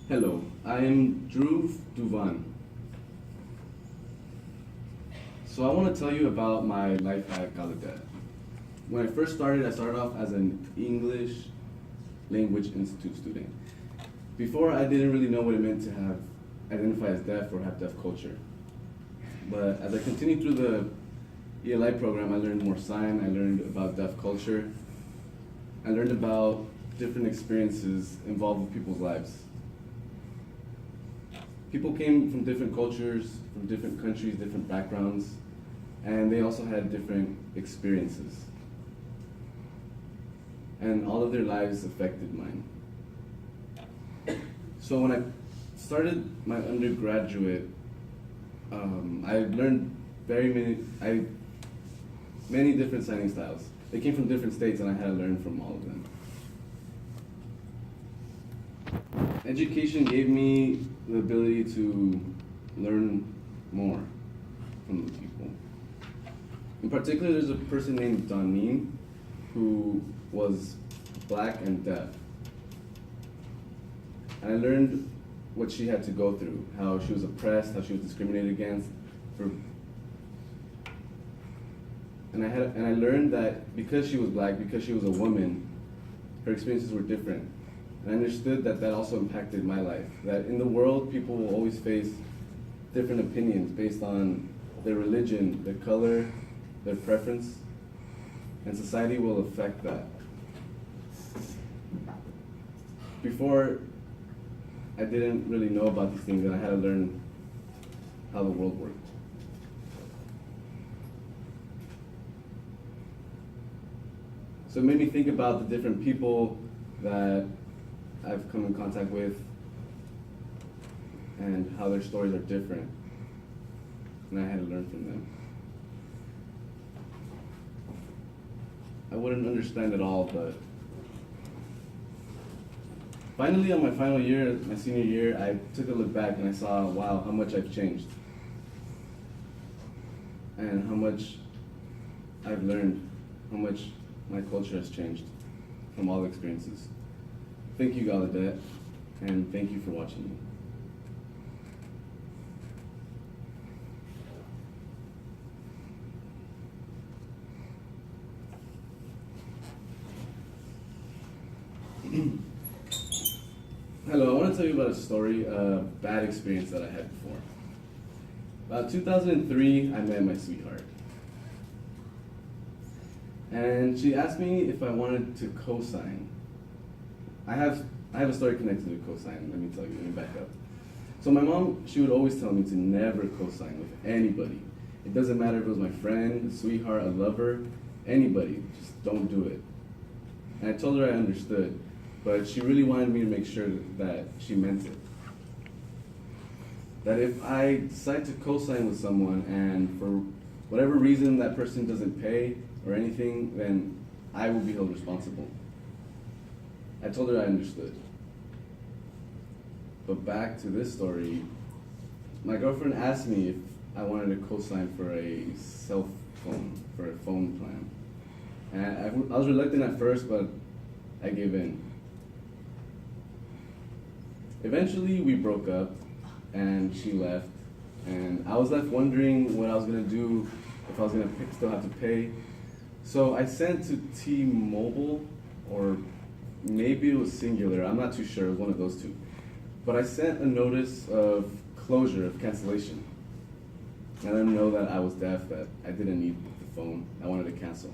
Hello, I am Dhruv Duvan. So I want to tell you about my life at Gallaudet. When I first started, I started off as an English Language Institute student. Before, I didn't really know what it meant to have identify as deaf or have deaf culture. But as I continued through the ELI program, I learned more sign, I learned about deaf culture, I learned about different experiences involved with people's lives. People came from different cultures, from different countries, different backgrounds, and they also had different experiences. And all of their lives affected mine. So when I started my undergraduate, I learned many different signing styles. They came from different states, and I had to learn from all of them. Education gave me the ability to learn more from the people. In particular, there's a person named Doneen who was black and deaf. And I learned what she had to go through, how she was oppressed, how she was discriminated against. And I learned that because she was black, because she was a woman, her experiences were different. And I understood that that also impacted my life. That in the world, people will always face different opinions based on their religion, their color, their preference, and society will affect that. Before, I didn't really know about these things, and I had to learn how the world worked. So it made me think about the different people that I've come in contact with and how their stories are different. And I had to learn from them. I wouldn't understand it all, but finally on my final year, my senior year, I took a look back and I saw, wow, how much I've changed. And how much I've learned, how much my culture has changed from all the experiences. Thank you, Gallaudet, and thank you for watching me. Hello, I want to tell you about a story, a bad experience that I had before. About 2003, I met my sweetheart. And she asked me if I wanted to co-sign. I have a story connected to co-sign, let me tell you, let me back up. So my mom, she would always tell me to never co-sign with anybody. It doesn't matter if it was my friend, a sweetheart, a lover, anybody, just don't do it. And I told her I understood, but she really wanted me to make sure that she meant it. That if I decide to co-sign with someone and for whatever reason that person doesn't pay or anything, then I will be held responsible. I told her I understood. But back to this story, my girlfriend asked me if I wanted to co-sign for a cell phone, for a phone plan. And I was reluctant at first, but I gave in. Eventually, we broke up, and she left, and I was left wondering what I was gonna do, if I was gonna still have to pay. So I sent to T-Mobile, or maybe it was Singular, I'm not too sure, it was one of those two. But I sent a notice of closure, of cancellation. I let them know that I was deaf, that I didn't need the phone, I wanted to cancel.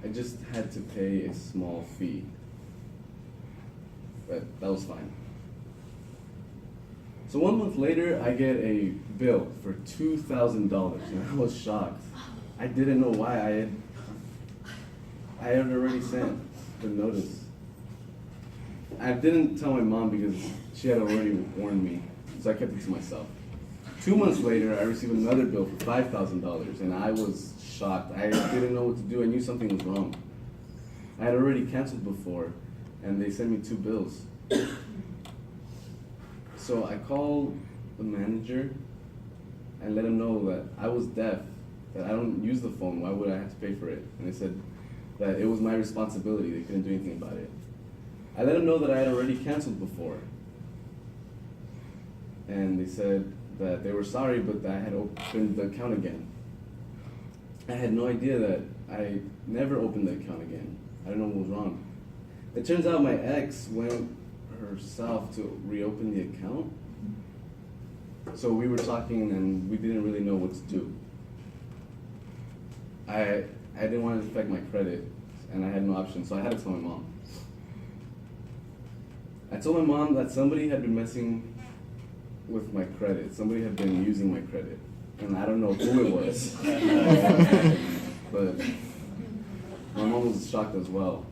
I just had to pay a small fee, but that was fine. So 1 month later, I get a bill for $2,000, and I was shocked. I didn't know why. I had already sent the notice. I didn't tell my mom because she had already warned me, so I kept it to myself. 2 months later, I received another bill for $5,000, and I was shocked. I didn't know what to do. I knew something was wrong. I had already canceled before, and they sent me 2 bills. So I called the manager and let him know that I was deaf, that I don't use the phone, why would I have to pay for it? And they said that it was my responsibility, they couldn't do anything about it. I let them know that I had already canceled before. And they said that they were sorry, but that I had opened the account again. I had no idea that I never opened the account again. I don't know what was wrong. It turns out my ex went herself to reopen the account. So we were talking and we didn't really know what to do. I didn't want to affect my credit and I had no option, so I had to tell my mom. I told my mom that somebody had been messing with my credit. Somebody had been using my credit. And I don't know who it was. But my mom was shocked as well.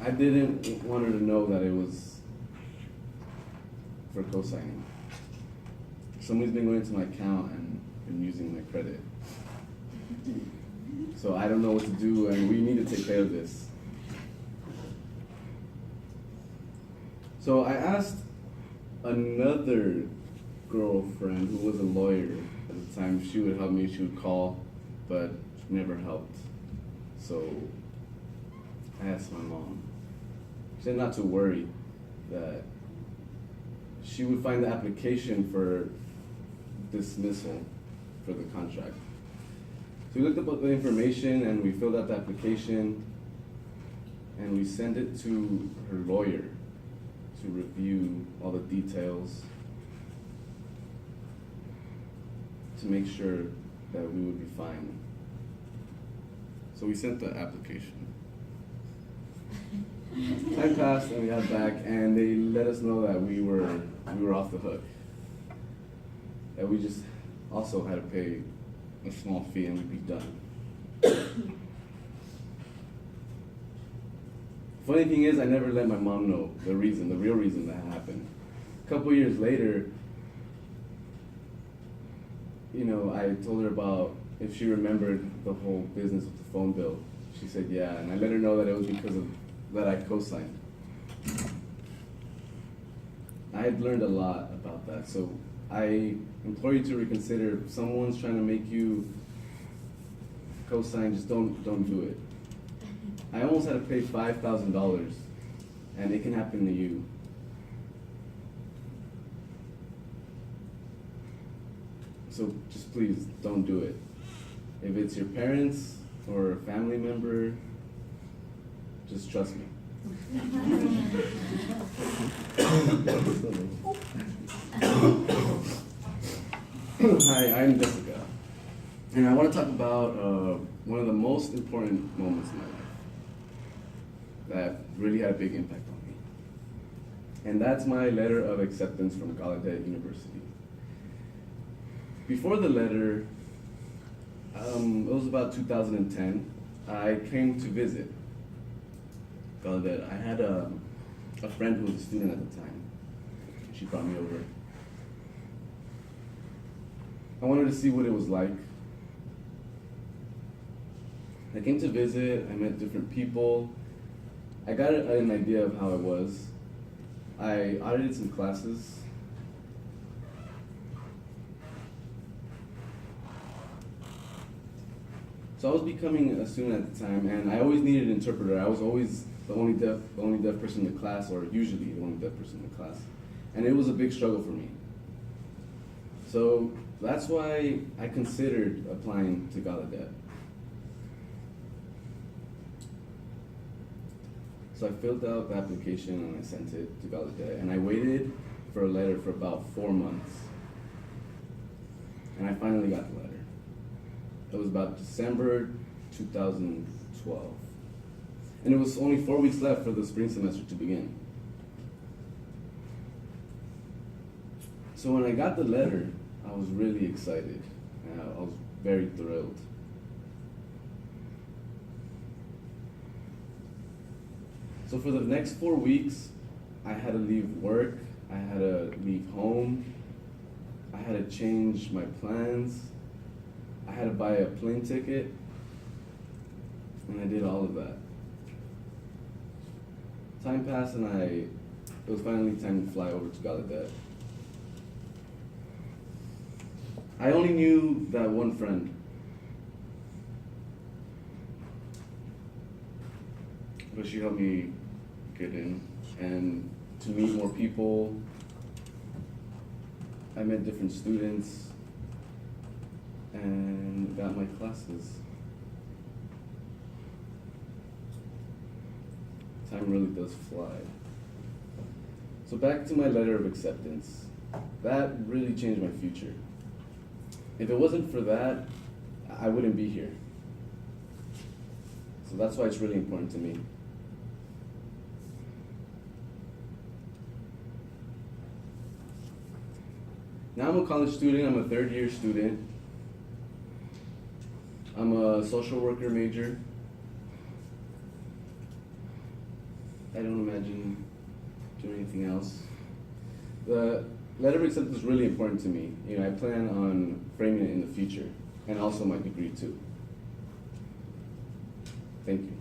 I didn't want her to know that it was for co-signing. Somebody's been going into my account and been using my credit. So I don't know what to do and we need to take care of this. So I asked another girlfriend who was a lawyer at the time if she would help me. She would call, but she never helped. So I asked my mom. She said not to worry, that she would find the application for dismissal for the contract. So we looked up the information and we filled out the application and we sent it to her lawyer to review all the details to make sure that we would be fine. So we sent the application. Time passed and we got back and they let us know that we were off the hook. That we just also had to pay a small fee and we'd be done. Funny thing is, I never let my mom know the real reason that happened. A couple years later, I told her about if she remembered the whole business with the phone bill. She said yeah, and I let her know that it was because of that I co-signed. I had learned a lot about that, so I implore you to reconsider. If someone's trying to make you co-sign, just don't do it. I almost had to pay $5,000, and it can happen to you. So just please don't do it. If it's your parents or a family member, just trust me. Hi, I'm Jessica, and I want to talk about one of the most important moments in my life that really had a big impact on me. And that's my letter of acceptance from Gallaudet University. Before the letter, it was about 2010, I came to visit Gallaudet. I had a friend who was a student at the time. She brought me over. I wanted to see what it was like. I came to visit, I met different people. I got an idea of how it was. I audited some classes. So I was becoming a student at the time, and I always needed an interpreter. I was always the only deaf person in the class, or usually the only deaf person in the class. And it was a big struggle for me. So that's why I considered applying to Gallaudet. So I filled out the application and I sent it to Gallaudet, and I waited for a letter for about 4 months. And I finally got the letter. It was about December 2012. And it was only 4 weeks left for the spring semester to begin. So when I got the letter, I was really excited. And I was very thrilled. So for the next 4 weeks, I had to leave work, I had to leave home, I had to change my plans, I had to buy a plane ticket, and I did all of that. Time passed and it was finally time to fly over to Gallaudet. I only knew that one friend. but she helped me get in and to meet more people. I met different students and got my classes. Time really does fly. So back to my letter of acceptance. That really changed my future. If it wasn't for that, I wouldn't be here. So that's why it's really important to me. Now I'm a college student, I'm a third-year student. I'm a social worker major. I don't imagine doing anything else. The letter of acceptance is really important to me. You know, I plan on framing it in the future, and also my degree too. Thank you.